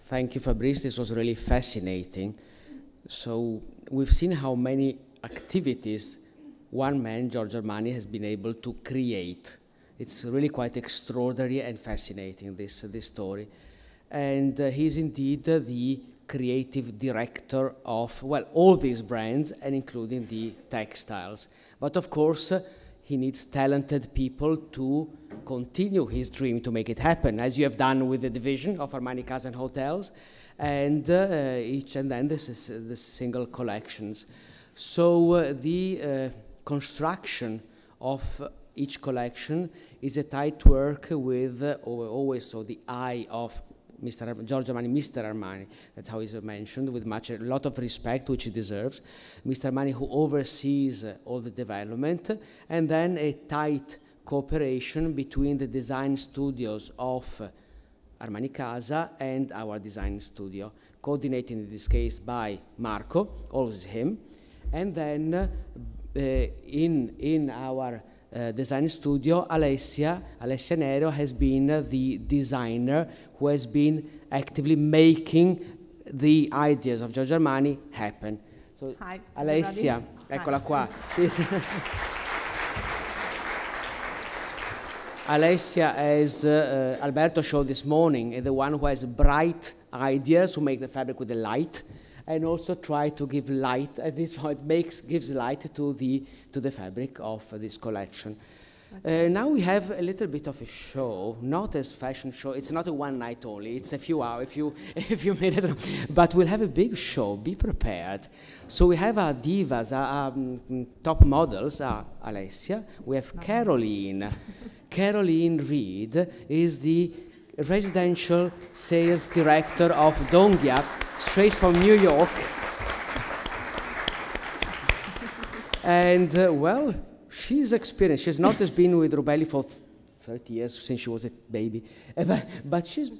Thank you, Fabrice. This was really fascinating. So we've seen how many activities one man, Giorgio Armani, has been able to create. It's really quite extraordinary and fascinating, this story. And he's indeed the creative director of, well, all these brands, and including the textiles. But of course, he needs talented people to continue his dream to make it happen, as you have done with the division of Armani Casa and Hotels, and then this is the single collections. So the construction of each collection is a tight work with always so the eye of Giorgio Armani, Mr. Armani, that's how he's mentioned, with a lot of respect, which he deserves. Mr. Armani, who oversees all the development, and then a tight cooperation between the design studios of Armani Casa and our design studio, coordinated in this case by Marco, always him, and then in our design studio, Alessia Niero has been the designer who has been actively making the ideas of Giorgio Armani happen. So, hi, Alessia, eccola qua. Alessia, as Alberto showed this morning, is the one who has bright ideas to make the fabric with the light, and also try to give light. At this point, gives light to the fabric of this collection. Okay. Now we have a little bit of a show, not as fashion show. It's not a one night only. It's a few hours, a few minutes. But we'll have a big show. Be prepared. So we have our divas, our top models, Alessia. We have Carolyn. Carolyn Reed is the residential sales director of Donghia, straight from New York. And well, she's experienced. She's not just been with Rubelli for 30 years since she was a baby, but she's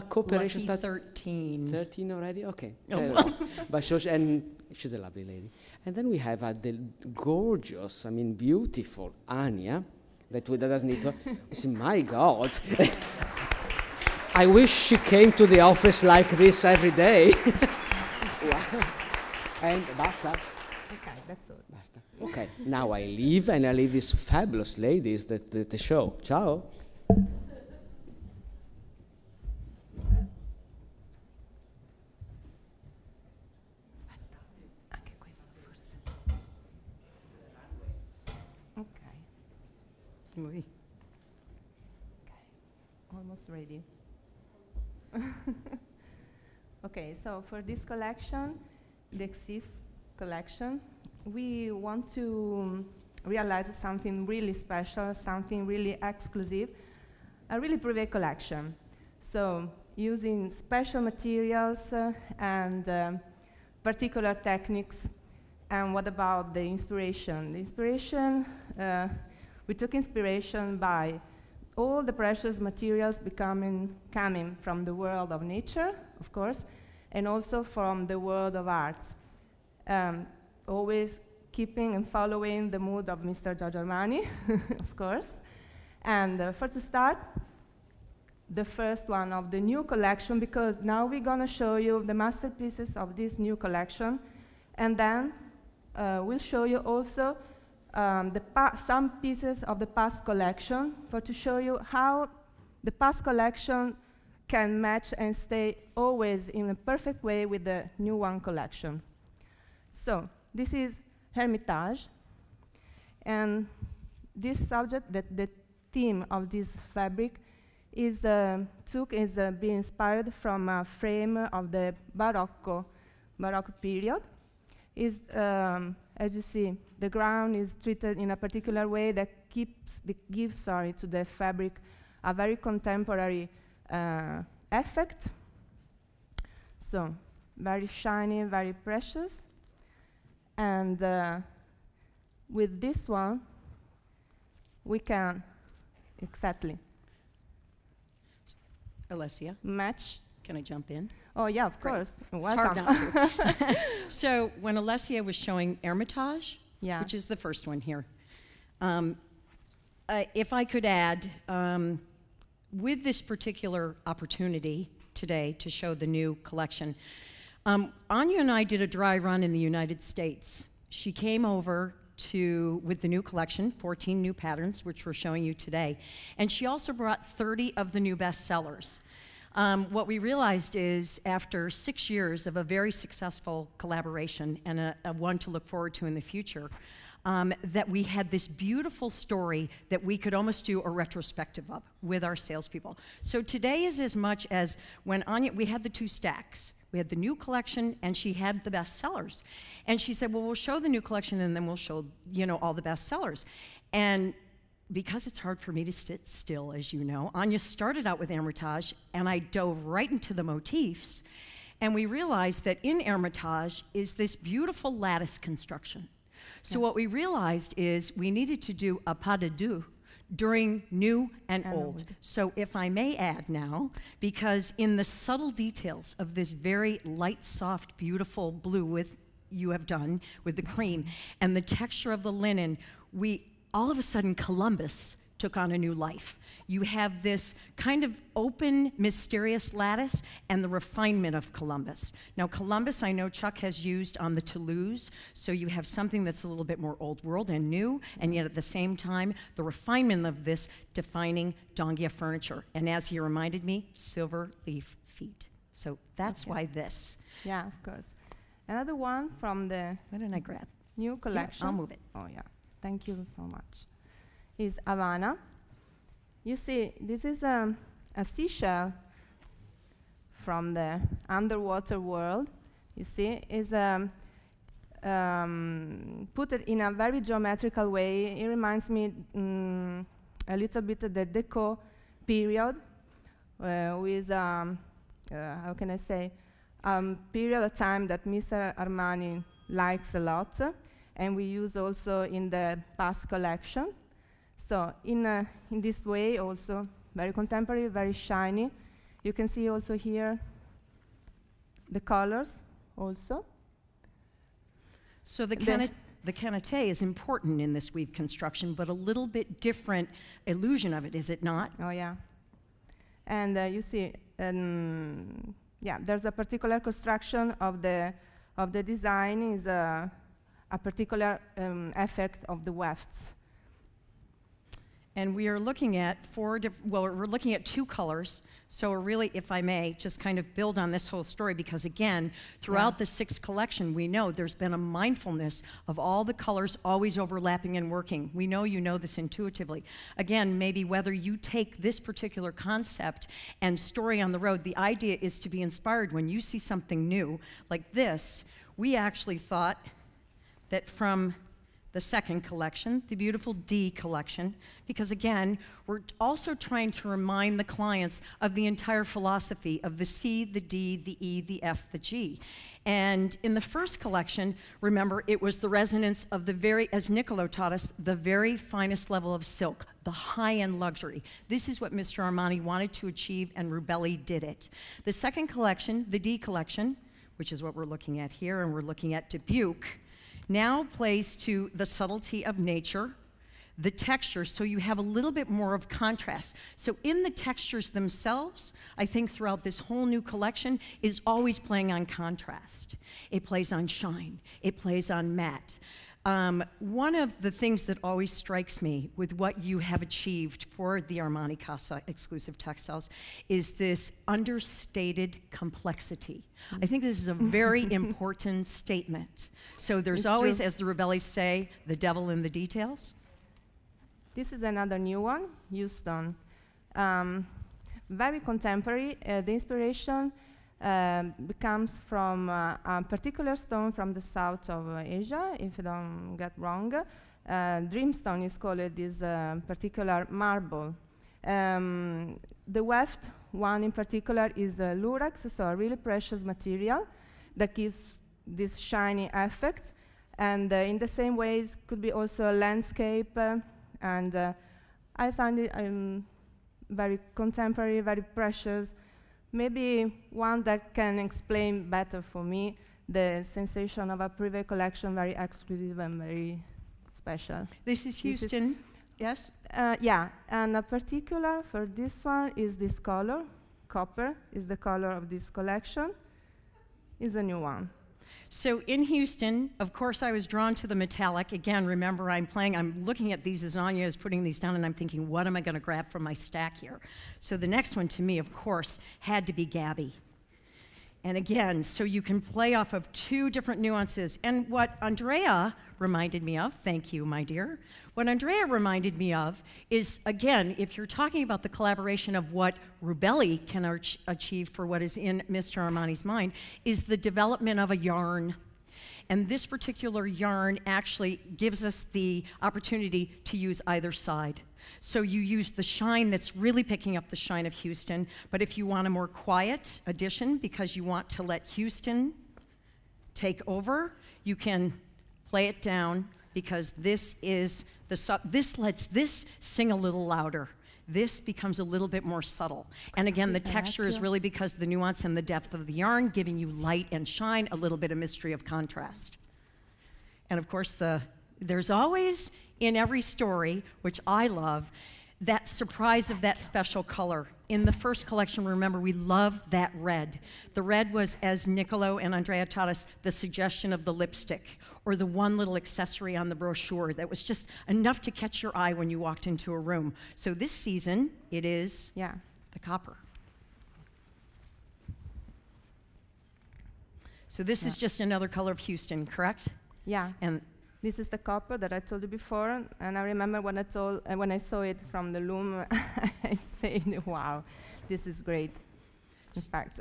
cooperation started 13. 13 already. Okay. Oh. But and she's a lovely lady. And then we have the gorgeous, beautiful Anya. That doesn't need to. My God. I wish she came to the office like this every day. Wow. And basta. Okay, that's all. Basta. Okay, now I leave, and I leave these fabulous ladies the show. Ciao. Okay. Okay. Almost ready. Okay, so for this collection, the Exist collection, we want to realize something really special, something really exclusive, a really private collection. So using special materials and particular techniques. And what about the inspiration? The inspiration, we took inspiration by all the precious materials coming from the world of nature, of course, and also from the world of arts. Always keeping and following the mood of Mr. Giorgio Armani, of course. And for to start, the first one of the new collection, because now we're going to show you the masterpieces of this new collection, and then we'll show you also some pieces of the past collection to show you how the past collection can match and stay always in a perfect way with the new one collection. So this is Hermitage, and this subject, the theme of this fabric, is being inspired from a frame of the Baroque period. As you see, the ground is treated in a particular way that gives to the fabric a very contemporary effect. So very shiny, very precious. And with this one, we can exactly Alessia, match. Can I jump in? Oh yeah, of Great. course. Welcome. It's hard not to. So when Alessia was showing Hermitage, which is the first one here, if I could add, with this particular opportunity today to show the new collection. Anya and I did a dry run in the United States. She came over with the new collection, 14 new patterns, which we're showing you today. And she also brought 30 of the new bestsellers. What we realized is after 6 years of a very successful collaboration and a one to look forward to in the future, that we had this beautiful story that we could almost do a retrospective of with our salespeople. So today is as much as when Anya, we had the two stacks. We had the new collection, and she had the bestsellers. And she said, well, we'll show the new collection, and then we'll show, you know, all the bestsellers. And because it's hard for me to sit still, as you know, Anya started out with Hermitage, and I dove right into the motifs. And we realized that in Hermitage is this beautiful lattice construction. So what we realized is we needed to do a pas de deux during new and old. So if I may add now, because in the subtle details of this very light, soft, beautiful blue you have done with the cream and the texture of the linen, all of a sudden Columbus took on a new life. You have this kind of open, mysterious lattice and the refinement of Columbus. Now, Columbus, I know Chuck has used on the Toulouse, so you have something that's a little bit more old world and new, and yet at the same time, the refinement of this defining Dongia furniture. And as he reminded me, silver leaf feet. So that's why this. Yeah, of course. Another one from the What did I grab? new collection. Yeah, I'll move it. Oh, yeah. Thank you so much. Is Havana. You see, this is a seashell from the underwater world. You see, is put it in a very geometrical way. It reminds me a little bit of the Deco period, with how can I say, period of time that Mr. Armani likes a lot, and we use also in the past collection. So in this way also, very contemporary, very shiny. You can see also here the colors also. So the canate is important in this weave construction, but a little bit different illusion of it, is it not? Oh, yeah. And you see, yeah, there's a particular construction of the design, is a particular effect of the wefts. And we are looking at we're looking at two colors. So really, if I may, just kind of build on this whole story, because again, throughout the 6th collection, we know there's been a mindfulness of all the colors always overlapping and working. We know you know this intuitively. Again, maybe whether you take this particular concept and story on the road, the idea is to be inspired when you see something new like this. We actually thought that from the 2nd collection, the beautiful D collection, because again, we're also trying to remind the clients of the entire philosophy of the C, the D, the E, the F, the G. And in the 1st collection, remember, it was the resonance of the very, as Niccolo taught us, the very finest level of silk, the high-end luxury. This is what Mr. Armani wanted to achieve, and Rubelli did it. The 2nd collection, the D collection, which is what we're looking at here, and we're looking at Dubuque, now plays to the subtlety of nature, the texture, so you have a little bit more of contrast. So in the textures themselves, I think throughout this whole new collection is always playing on contrast. It plays on shine, it plays on matte. One of the things that always strikes me with what you have achieved for the Armani Casa exclusive textiles is this understated complexity. I think this is a very important statement. So there's always, as the Rubellis say, the devil in the details. This is another new one, Houston. Very contemporary. The inspiration comes from a particular stone from the south of Asia, if I don't get wrong. Dreamstone is called this particular marble. The weft one in particular is lurex, so a really precious material that gives this shiny effect. And in the same ways, could be also a landscape. And I find it very contemporary, very precious. Maybe one that can explain better for me the sensation of a privé collection, very exclusive and very special. This is Houston, yes? Yeah, and a particular for this one is this color, copper is the color of this collection, is a new one. So in Houston, of course, I was drawn to the metallic. Again, remember, I'm looking at these as Anya is putting these down, and I'm thinking, what am I going to grab from my stack here? So the next one to me, of course, had to be Gabby. And again, so you can play off of two different nuances. And what Andrea reminded me of, thank you, my dear, what Andrea reminded me of is, again, if you're talking about the collaboration of what Rubelli can achieve for what is in Mr. Armani's mind, is the development of a yarn. And this particular yarn actually gives us the opportunity to use either side. So you use the shine that's really picking up the shine of Houston, but if you want a more quiet addition because you want to let Houston take over, you can play it down because this lets this sing a little louder. This becomes a little bit more subtle. And again, the texture is really because the nuance and the depth of the yarn, giving you light and shine, a little bit of mystery of contrast. And of course, there's always, in every story, which I love, that surprise of that special color. In the first collection, remember, we loved that red. The red was, as Niccolo and Andrea taught us, the suggestion of the lipstick, or the one little accessory on the brochure that was just enough to catch your eye when you walked into a room. So this season, it is the copper. So this is just another color of Houston, correct? Yeah. And this is the copper that I told you before, and I remember when I saw it from the loom, I said, wow, this is great, in fact.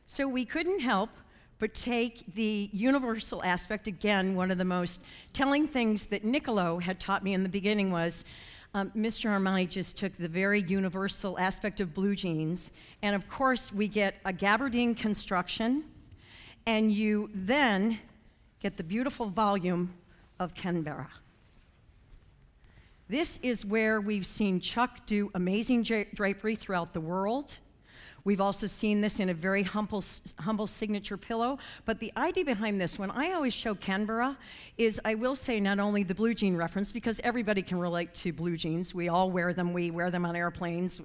So we couldn't help but take the universal aspect. Again, one of the most telling things that Niccolo had taught me in the beginning was Mr. Armani just took the very universal aspect of blue jeans, and of course we get a gabardine construction, and you then get the beautiful volume of Canberra. This is where we've seen Chuck do amazing drapery throughout the world. We've also seen this in a very humble signature pillow. But the idea behind this, when I always show Canberra, is I will say not only the blue jean reference, because everybody can relate to blue jeans. We all wear them. We wear them on airplanes,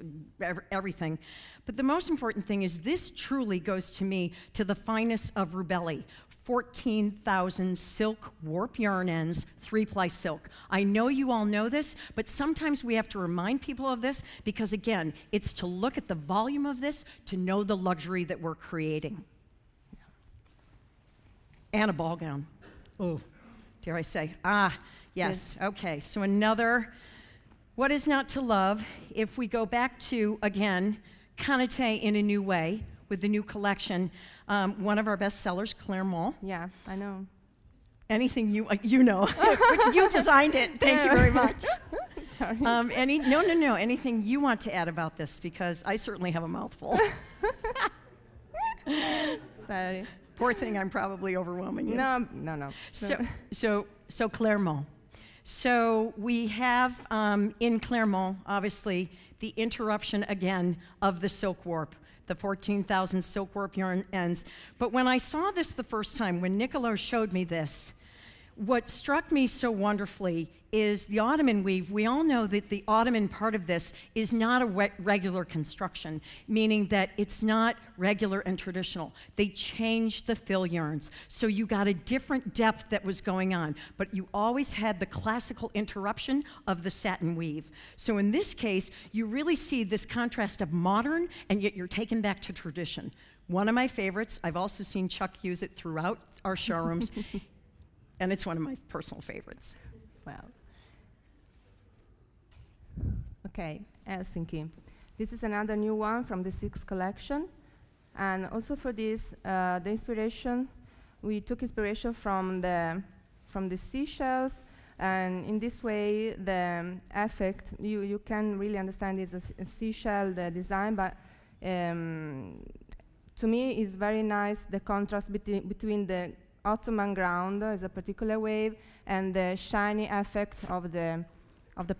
everything. But the most important thing is this truly goes to me to the finest of Rubelli. 14,000 silk warp yarn ends, 3-ply silk. I know you all know this, but sometimes we have to remind people of this because, again, it's to look at the volume of this to know the luxury that we're creating. And a ball gown. Oh, dare I say. Ah, yes. Okay, so another, what is not to love? If we go back to, again, Conate in a new way with the new collection, one of our best sellers, Clermont. Yeah, I know. Anything you know. You designed it. Thank you very much. Sorry. No. Anything you want to add about this, because I certainly have a mouthful. Sorry. Poor thing, I'm probably overwhelming you. No. So Clermont. So we have in Clermont, obviously, the interruption again of the silk warp. The 14,000 silk warp yarn ends. But when I saw this the first time, when Niccolo showed me this, what struck me so wonderfully is the Ottoman weave. We all know that the Ottoman part of this is not a regular construction, meaning that it's not regular and traditional. They changed the fill yarns. So you got a different depth that was going on, but you always had the classical interruption of the satin weave. So in this case, you really see this contrast of modern, and yet you're taken back to tradition. One of my favorites, I've also seen Chuck use it throughout our showrooms, and it's one of my personal favorites. Well. Okay, Helsinki. This is another new one from the 6th collection. And also for this, the inspiration, we took inspiration from the seashells. And in this way, the effect, you can really understand it's a seashell, the design, but to me, it's very nice, the contrast between the Ottoman ground is a particular wave and the shiny effect of the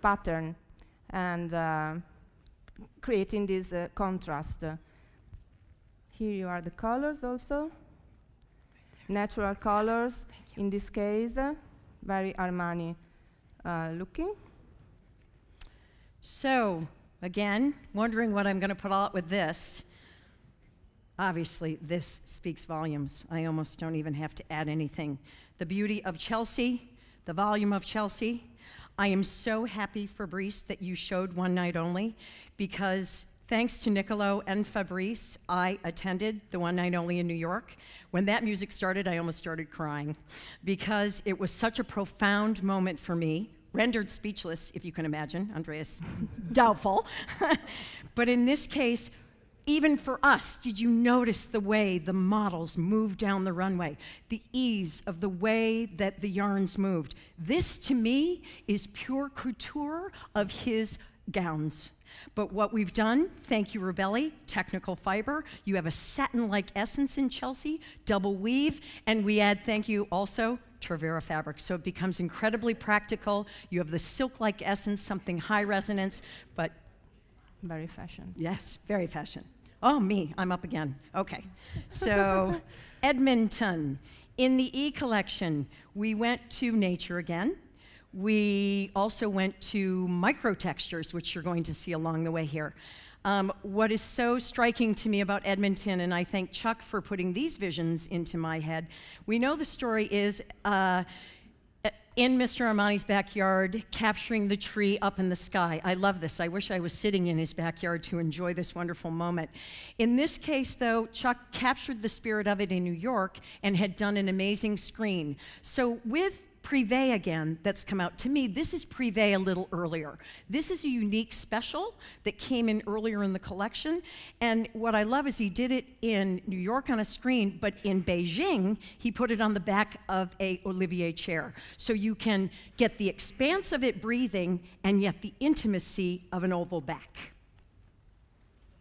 pattern, and creating this contrast. Here you are the colors also, natural colors in this case, very Armani looking. So Again, wondering what I'm going to put out with this. Obviously, this speaks volumes. I almost don't even have to add anything. The beauty of Chelsea, the volume of Chelsea. I am so happy, Fabrice, that you showed One Night Only, because thanks to Niccolo and Fabrice, I attended the One Night Only in New York. When that music started, I almost started crying, because it was such a profound moment for me, rendered speechless, if you can imagine, Andreas, doubtful. But in this case, even for us, did you notice the way the models moved down the runway? The ease of the way that the yarns moved. This, to me, is pure couture of his gowns. But what we've done, thank you, Rubelli, technical fiber. You have a satin-like essence in Chelsea, double weave, and we add, thank you, also, Travera fabric. So it becomes incredibly practical. You have the silk-like essence, something high resonance, but very fashion. yes, very fashion. Oh, me, I'm up again. Okay. So, Edmonton. In the E collection, we went to nature again. We also went to microtextures, which you're going to see along the way here. What is so striking to me about Edmonton, and I thank Chuck for putting these visions into my head, we know the story is in Mr. Armani's backyard, capturing the tree up in the sky. I love this. I wish I was sitting in his backyard to enjoy this wonderful moment. In this case, though, Chuck captured the spirit of it in New York and had done an amazing screen. So with Privé again, that's come out. To me, this is Privé a little earlier. This is a unique special that came in earlier in the collection, and what I love is he did it in New York on a screen, but in Beijing, he put it on the back of a Olivier chair. So you can get the expanse of it breathing, and yet the intimacy of an oval back.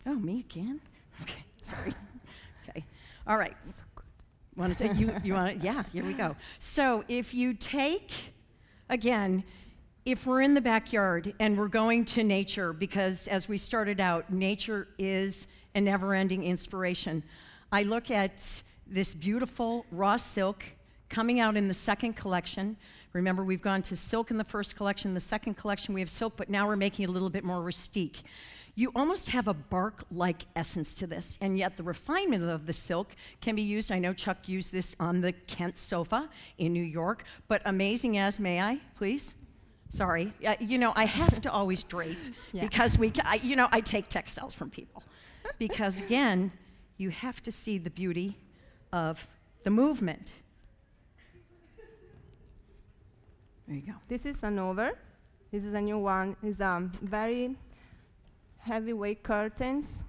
Oh, me again? Okay, sorry. Okay, all right. Want to take you want it? Yeah, here we go. So if you take, again, if we're in the backyard and we're going to nature, because as we started out, nature is a never-ending inspiration. I look at this beautiful raw silk coming out in the second collection. Remember, we've gone to silk in the first collection. The second collection, we have silk, but now we're making it a little bit more rustique. You almost have a bark-like essence to this, and yet the refinement of the silk can be used. I know Chuck used this on the Ghent sofa in New York, but amazing as, may I, please? Sorry. You know, I have to always drape because I take textiles from people. Because again, you have to see the beauty of the movement. There you go. This is an over. This is a new one. It's very heavyweight curtains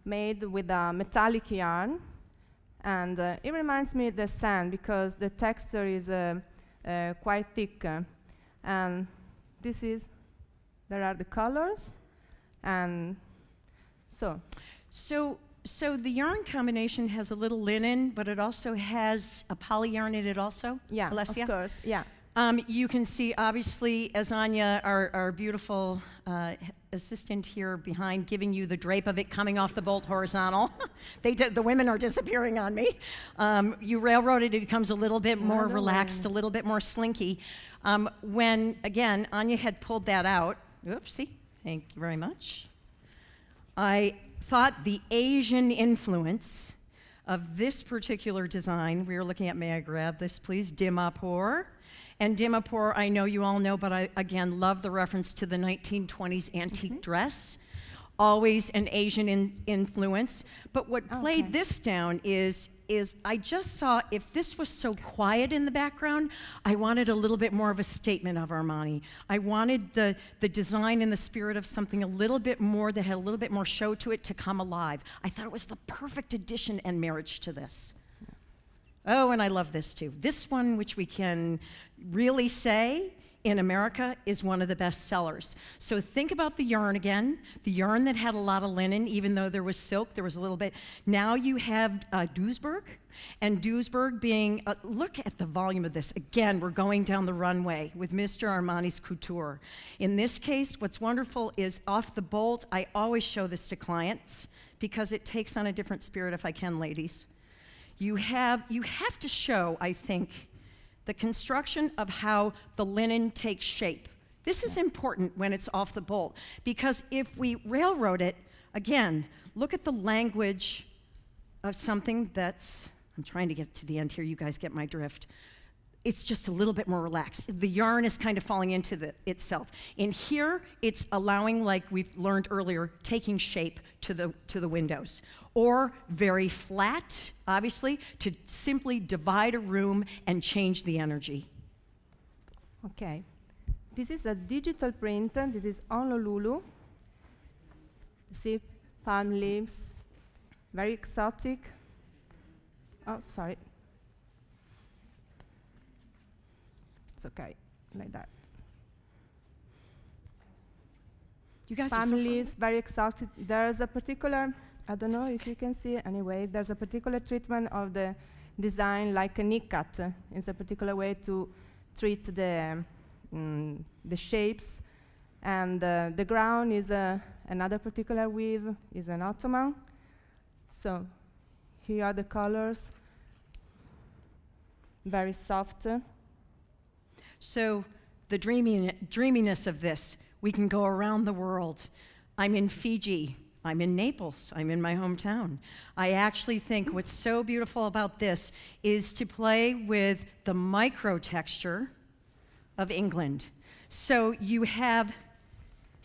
made with a metallic yarn, and it reminds me of the sand because the texture is quite thick. And there are the colors, and so the yarn combination has a little linen, but it also has a poly yarn in it also. Yeah, Alessia? of course. Yeah. You can see, obviously, as Anya, our beautiful assistant here behind, giving you the drape of it coming off the bolt horizontal. The women are disappearing on me. You railroad it, it becomes a little bit more relaxed, a little bit more slinky. When, again, Anya had pulled that out, oopsie, thank you very much. I thought the Asian influence of this particular design, we were looking at, may I grab this, please, Dimapur. And Dimapur, I know you all know, but I, again, love the reference to the 1920s antique dress. Always an Asian influence. But what played this down is I just saw, if this was so quiet in the background, I wanted a little bit more of a statement of Armani. I wanted the design and the spirit of something a little bit more, that had a little bit more show to it, to come alive. I thought it was the perfect addition and marriage to this. Oh, and I love this too. This one, which we can really say in America is one of the best sellers. So think about the yarn again, the yarn that had a lot of linen, even though there was silk, there was a little bit. Now you have Duisburg, and Duisburg being, look at the volume of this. Again, we're going down the runway with Mr. Armani's couture. In this case, what's wonderful is off the bolt, I always show this to clients because it takes on a different spirit, if I can, ladies. You have to show, I think, the construction of how the linen takes shape. This is important when it's off the bolt, because if we railroad it, again, look at the language of something that's, I'm trying to get to the end here, you guys get my drift. It's just a little bit more relaxed. The yarn is kind of falling into itself. In here, it's allowing, like we've learned earlier, taking shape to the windows. Or very flat, obviously, to simply divide a room and change the energy. Okay. This is a digital print. This is Honolulu. See, palm leaves, very exotic. Oh, sorry. It's okay, like that. You guys palm are so leaves, very exotic. There's a particular, I don't know if you can see it anyway, there's a particular treatment of the design like a nikat. It's a particular way to treat the shapes. And the ground is another particular weave, is an Ottoman. So here are the colors, very soft. So the dreaminess of this, we can go around the world. I'm in Fiji, I'm in Naples, I'm in my hometown. I actually think what's so beautiful about this is to play with the micro texture of England. So you have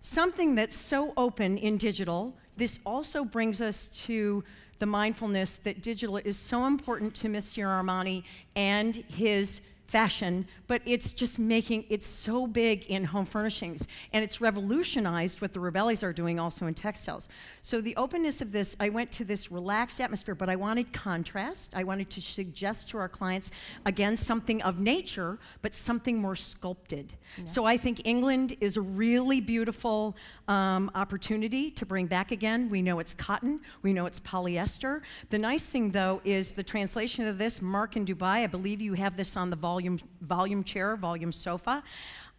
something that's so open in digital. This also brings us to the mindfulness that digital is so important to Mr. Armani and his fashion, but it's just making it so big in home furnishings, and it's revolutionized what the Rubellis are doing also in textiles. So the openness of this, I went to this relaxed atmosphere, but I wanted contrast. I wanted to suggest to our clients, again, something of nature, but something more sculpted. Yeah. So I think England is a really beautiful opportunity to bring back again. We know it's cotton, we know it's polyester. The nice thing, though, is the translation of this, Mark in Dubai, I believe you have this on the volume chair, volume sofa.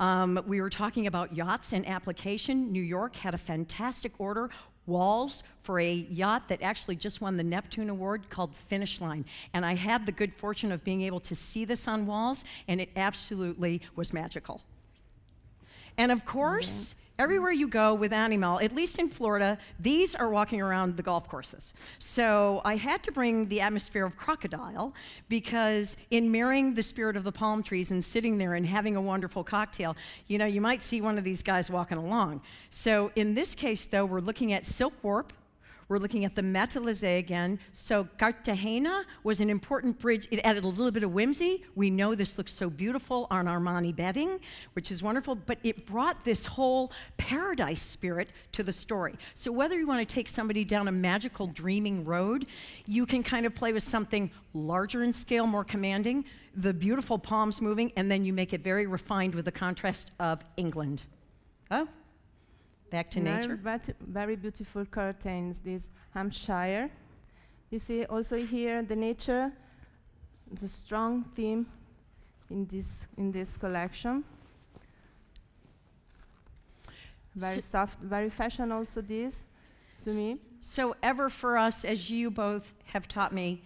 We were talking about yachts and application. New York had a fantastic order, walls for a yacht that actually just won the Neptune Award called Finish Line. And I had the good fortune of being able to see this on walls, and it absolutely was magical. And of course, everywhere you go with animal, at least in Florida, these are walking around the golf courses. So I had to bring the atmosphere of crocodile, because in mirroring the spirit of the palm trees and sitting there and having a wonderful cocktail, you know, you might see one of these guys walking along. So in this case, though, we're looking at silk warp. We're looking at the métallizé again. So Cartagena was an important bridge. It added a little bit of whimsy. We know this looks so beautiful on Armani bedding, which is wonderful, but it brought this whole paradise spirit to the story. So whether you want to take somebody down a magical dreaming road, you can kind of play with something larger in scale, more commanding, the beautiful palms moving, and then you make it very refined with the contrast of England. Oh. Back to nature. Very beautiful curtains, this Hampshire. You see also here the nature, the strong theme in this collection. Very soft, very fashion also this, to me. So ever for us, as you both have taught me,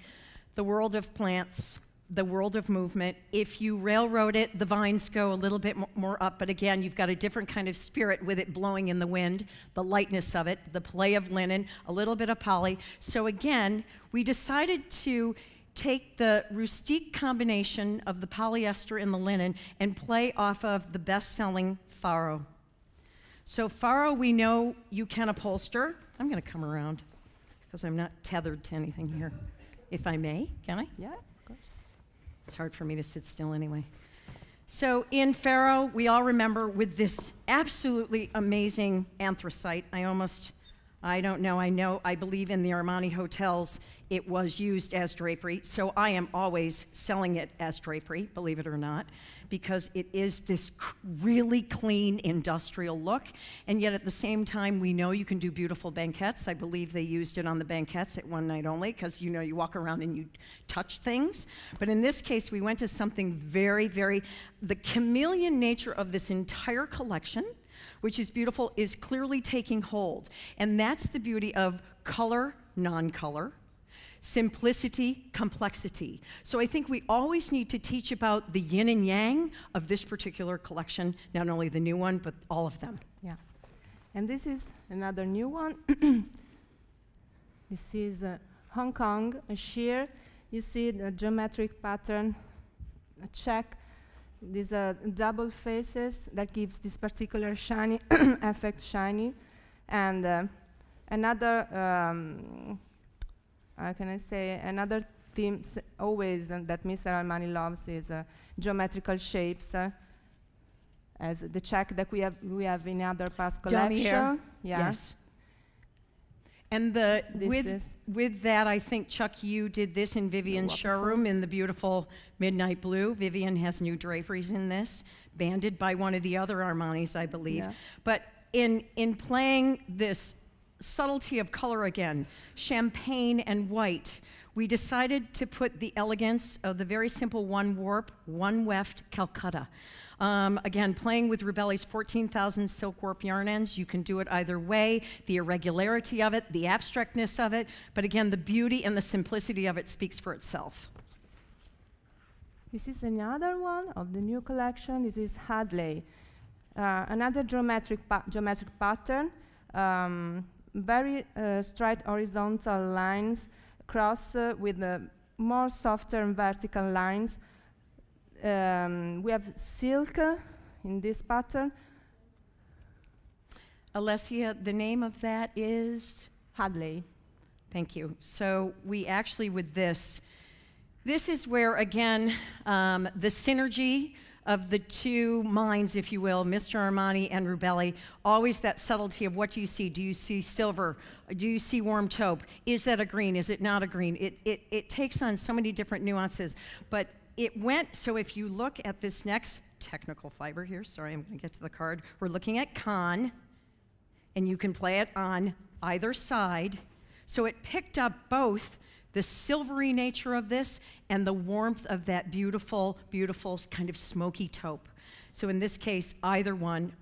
the world of plants, the world of movement. If you railroad it, the vines go a little bit more up, but again, you've got a different kind of spirit with it blowing in the wind, the lightness of it, the play of linen, a little bit of poly. So again, we decided to take the rustique combination of the polyester and the linen and play off of the best-selling Faro. So Faro, we know you can upholster. I'm gonna come around because I'm not tethered to anything here. If I may, can I? Yeah, of course. It's hard for me to sit still anyway. So in Faro, we all remember with this absolutely amazing anthracite. I believe in the Armani hotels, it was used as drapery. So I am always selling it as drapery, believe it or not, because it is this really clean industrial look. And yet at the same time, we know you can do beautiful banquettes. I believe they used it on the banquettes at one night only, because you know you walk around and you touch things. But in this case, we went to something very, the chameleon nature of this entire collection, which is beautiful, is clearly taking hold. And that's the beauty of color, non-color. simplicity, complexity. So I think we always need to teach about the yin and yang of this particular collection, not only the new one, but all of them. Yeah. And this is another new one. This is Hong Kong, a sheer. You see the geometric pattern, a check. These are double faces that gives this particular shiny effect, shiny. And another, how can I say, another theme always that Mr. Armani loves is geometrical shapes, as the check that we have in other past collection. Yeah. Yes. And with that, I think, Chuck, you did this in Vivian's showroom in the beautiful midnight blue. Vivian has new draperies in this, banded by one of the other Armanis, I believe. Yeah. But in playing this subtlety of color again, champagne and white, we decided to put the elegance of the very simple one warp, one weft Calcutta. Again, playing with Rubelli's 14,000 silk warp yarn ends, you can do it either way, the irregularity of it, the abstractness of it, but again, the beauty and the simplicity of it speaks for itself. This is another one of the new collection. This is Hadley. Another geometric pattern, very straight horizontal lines cross with more softer and vertical lines. We have silk in this pattern. Alessia, the name of that is? Hadley. Thank you. So we actually, with this is where, again, the synergy of the two minds, if you will, Mr. Armani and Rubelli, always that subtlety of what do you see? Do you see silver? Do you see warm taupe? Is that a green? Is it not a green? It takes on so many different nuances, but it went, so if you look at this next technical fiber here, sorry, I'm going to get to the card, we're looking at Con, and you can play it on either side. So it picked up both the silvery nature of this and the warmth of that beautiful, beautiful kind of smoky taupe. So in this case, either one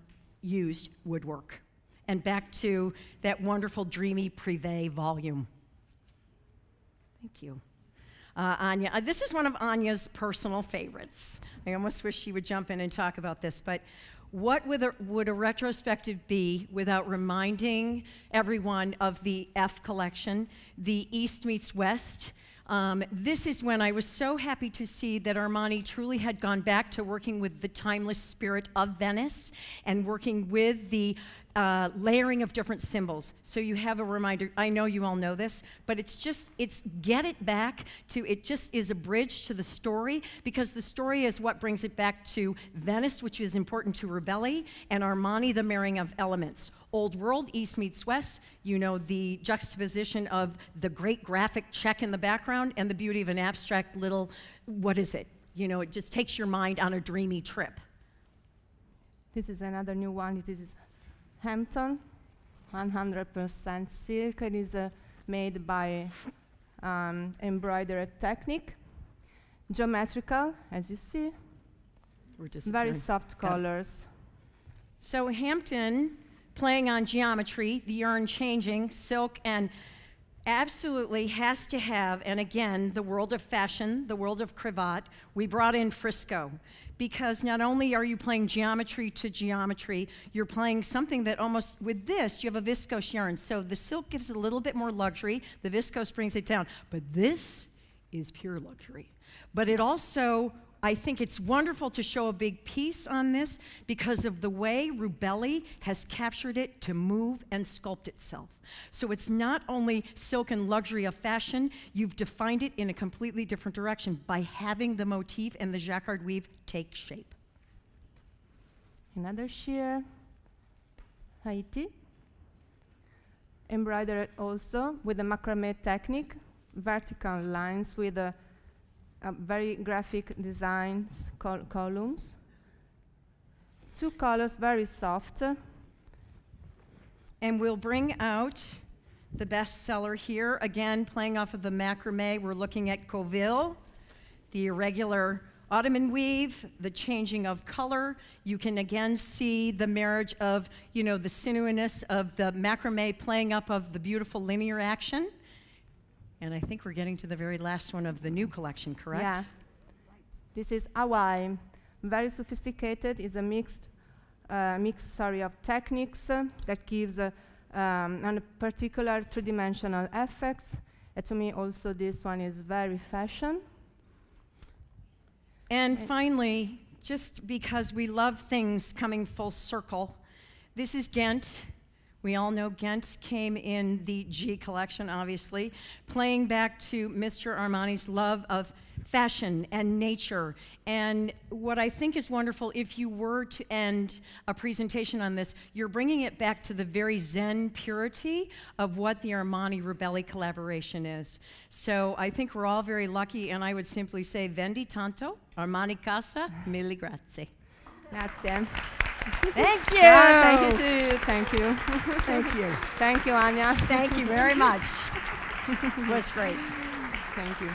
used would work. And back to that wonderful dreamy privé volume. Thank you. Anya, this is one of Anya's personal favorites. I almost wish she would jump in and talk about this, but what would a retrospective be without reminding everyone of the F collection, the East meets West? This is when I was so happy to see that Armani truly had gone back to working with the timeless spirit of Venice and working with the layering of different symbols. So you have a reminder, I know you all know this, but it's get it back to, it just is a bridge to the story, because the story is what brings it back to Venice, which is important to Rubelli, and Armani, the marrying of elements. Old world, East meets West, you know, the juxtaposition of the great graphic check in the background and the beauty of an abstract little, what is it? You know, it just takes your mind on a dreamy trip. This is another new one. This is Hampton, 100% silk. It is made by embroidered technique, geometrical, as you see, very soft colors. So Hampton, playing on geometry, the yarn changing, silk, and absolutely has to have, and again, the world of fashion, the world of cravat, we brought in Frisco. Because not only are you playing geometry to geometry, you're playing something that almost, with this, you have a viscose yarn. So the silk gives it a little bit more luxury, the viscose brings it down. But this is pure luxury. But it also, I think it's wonderful to show a big piece on this because of the way Rubelli has captured it to move and sculpt itself. So it's not only silk and luxury of fashion, you've defined it in a completely different direction by having the motif and the jacquard weave take shape. Another sheer, Haiti, embroidered also with the macrame technique, vertical lines with very graphic designs, columns. Two colors, very soft. And we'll bring out the bestseller here. Again, playing off of the macrame, we're looking at Coville, the irregular Ottoman weave, the changing of color. You can again see the marriage of, you know, the sinuousness of the macrame playing up of the beautiful linear action. And I think we're getting to the very last one of the new collection, correct? Yeah. This is Hawaii. Very sophisticated. It's a mix of techniques that gives a particular three-dimensional effects. And to me, also, this one is very fashion. And finally, just because we love things coming full circle, this is Ghent. We all know Ghent came in the G collection, obviously, playing back to Mr. Armani's love of fashion and nature. And what I think is wonderful, if you were to end a presentation on this, you're bringing it back to the very Zen purity of what the Armani Rubelli collaboration is. So I think we're all very lucky, and I would simply say, vendi tanto, Armani Casa, mille grazie. Grazie. Thank you. Yeah, thank you too. Thank you. Thank you. Thank you, Anya. Thank you very much. It was great. Thank you.